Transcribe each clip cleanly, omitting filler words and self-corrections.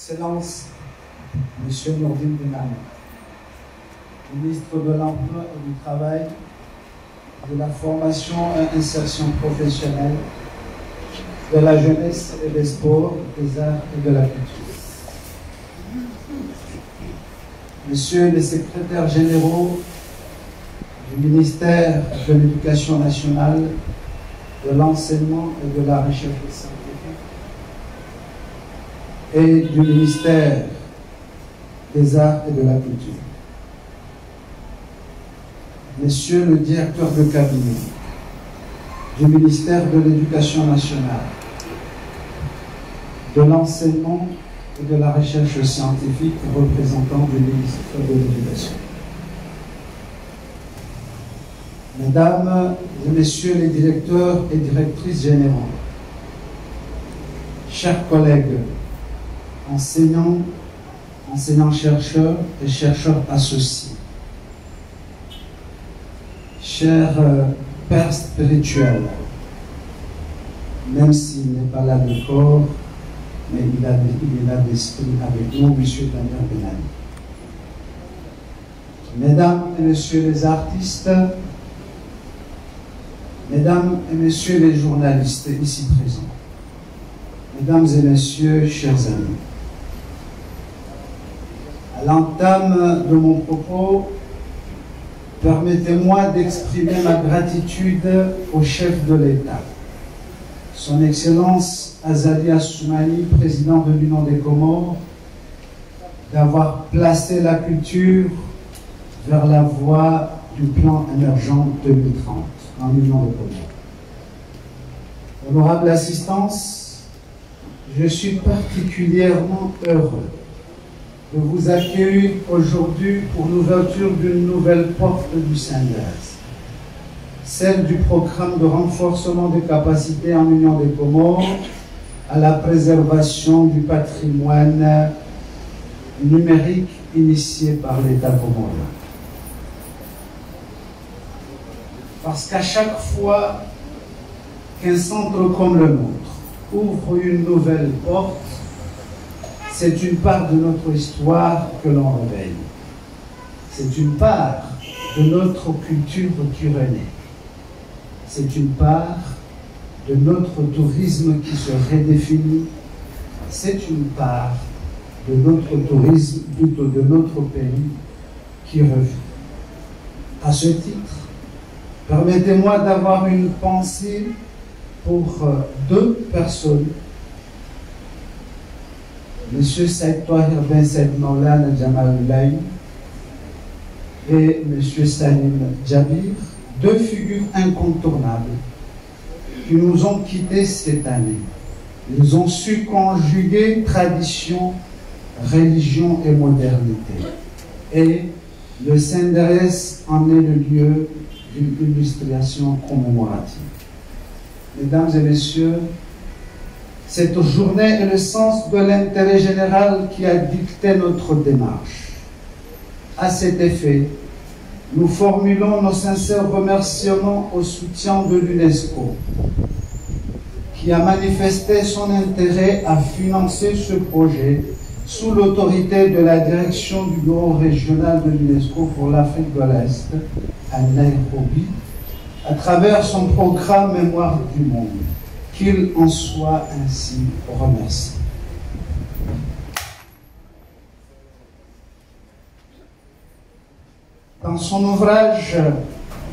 Excellence, Monsieur Nourdine Benhamou, ministre de l'Emploi et du Travail, de la Formation et Insertion professionnelle, de la Jeunesse et des Sports, des Arts et de la Culture. Messieurs les secrétaires généraux du ministère de l'Éducation nationale, de l'Enseignement et de la Recherche scientifique, et du ministère des Arts et de la Culture. Monsieur le directeur de cabinet du ministère de l'Éducation nationale, de l'Enseignement et de la Recherche scientifique, représentant du ministère de l'Éducation. Mesdames et Messieurs les directeurs et directrices généraux, chers collègues, enseignants, enseignants-chercheurs et chercheurs associés, chers pères spirituels, même s'il n'est pas là de corps, mais il est là d'esprit avec nous, M. Daniel Benhamou. Mesdames et Messieurs les artistes, Mesdames et Messieurs les journalistes ici présents, Mesdames et Messieurs, chers amis, à l'entame de mon propos, permettez-moi d'exprimer ma gratitude au chef de l'État, Son Excellence Azali Assoumani, président de l'Union des Comores, d'avoir placé la culture vers la voie du plan émergent 2030 en Union des Comores. Honorable assistance, je suis particulièrement heureux de vous accueillir aujourd'hui pour l'ouverture d'une nouvelle porte du SENDES, celle du programme de renforcement des capacités en Union des Comores à la préservation du patrimoine numérique initié par l'État comorien. Parce qu'à chaque fois qu'un centre comme le nôtre ouvre une nouvelle porte, c'est une part de notre histoire que l'on réveille. C'est une part de notre culture qui renaît. C'est une part de notre tourisme qui se redéfinit. C'est une part de notre tourisme, plutôt de notre pays, qui revit. À ce titre, permettez-moi d'avoir une pensée pour deux personnes, M. Saïd Touahir Ben Saïd Maulana Jamaloulaye et M. Salim Djabir, deux figures incontournables qui nous ont quittés cette année. Ils ont su conjuguer tradition, religion et modernité. Et le SENDES en est le lieu d'une illustration commémorative. Mesdames et Messieurs, cette journée est le sens de l'intérêt général qui a dicté notre démarche. À cet effet, nous formulons nos sincères remerciements au soutien de l'UNESCO, qui a manifesté son intérêt à financer ce projet sous l'autorité de la direction du bureau régional de l'UNESCO pour l'Afrique de l'Est, à Nairobi, à travers son programme Mémoire du Monde. Qu'il en soit ainsi remercié. Dans son ouvrage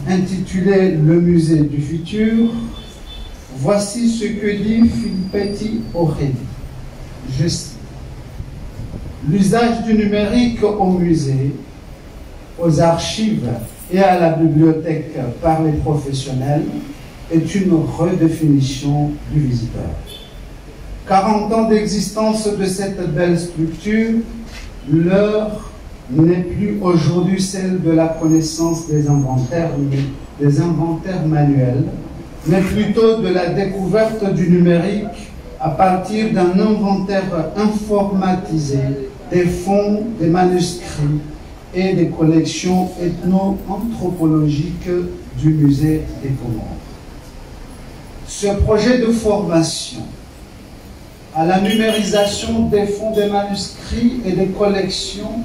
intitulé Le musée du futur, voici ce que dit Filippetti Oredi. Je cite: l'usage du numérique au musée, aux archives et à la bibliothèque par les professionnels est une redéfinition du visiteur. 40 ans d'existence de cette belle structure, l'heure n'est plus aujourd'hui celle de la connaissance des inventaires manuels, mais plutôt de la découverte du numérique à partir d'un inventaire informatisé des fonds, des manuscrits et des collections ethno-anthropologiques du musée des Comores. Ce projet de formation à la numérisation des fonds des manuscrits et des collections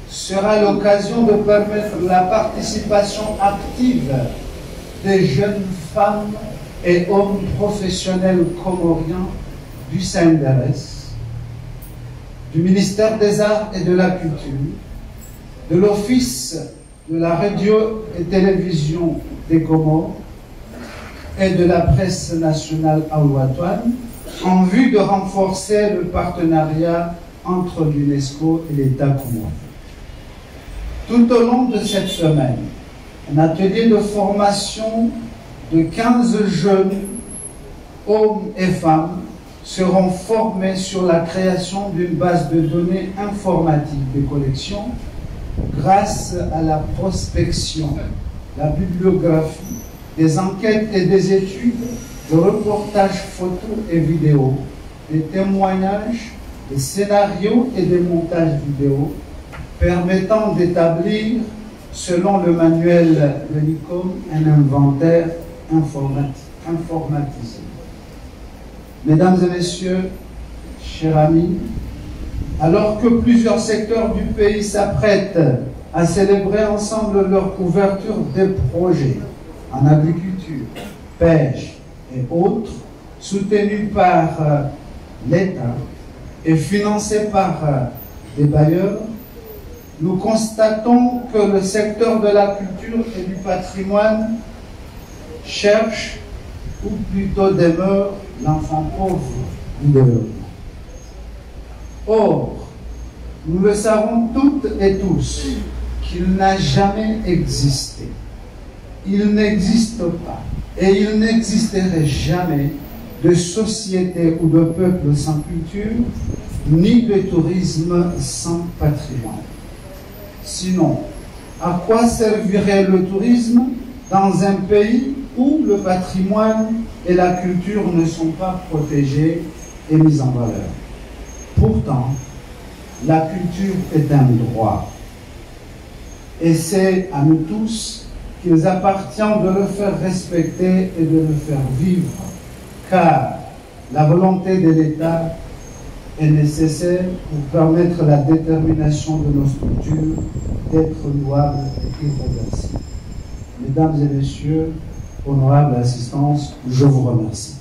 sera l'occasion de permettre la participation active des jeunes femmes et hommes professionnels comoriens du CNDRS, du ministère des Arts et de la Culture, de l'Office de la radio et télévision des Comores et de la presse nationale aouatoine en vue de renforcer le partenariat entre l'UNESCO et l'État comorien. Tout au long de cette semaine, un atelier de formation de 15 jeunes hommes et femmes seront formés sur la création d'une base de données informatique des collections grâce à la prospection, la bibliographie, des enquêtes et des études, de reportages photos et vidéos, des témoignages, des scénarios et des montages vidéo permettant d'établir, selon le manuel de l'ICOM, un inventaire informatisé. Mesdames et messieurs, chers amis, alors que plusieurs secteurs du pays s'apprêtent à célébrer ensemble leur ouverture des projets en agriculture, pêche et autres, soutenus par l'État et financés par des bailleurs, nous constatons que le secteur de la culture et du patrimoine cherche, ou plutôt demeure, l'enfant pauvre du développement. Or, nous le savons toutes et tous qu'il n'a jamais existé. Il n'existe pas et il n'existerait jamais de société ou de peuple sans culture, ni de tourisme sans patrimoine. Sinon, à quoi servirait le tourisme dans un pays où le patrimoine et la culture ne sont pas protégés et mis en valeur? Pourtant, la culture est un droit. Et c'est à nous tous qu'il appartient de le faire respecter et de le faire vivre, car la volonté de l'État est nécessaire pour permettre la détermination de nos structures d'être louables et irréversibles. Mesdames et messieurs, honorable assistance, je vous remercie.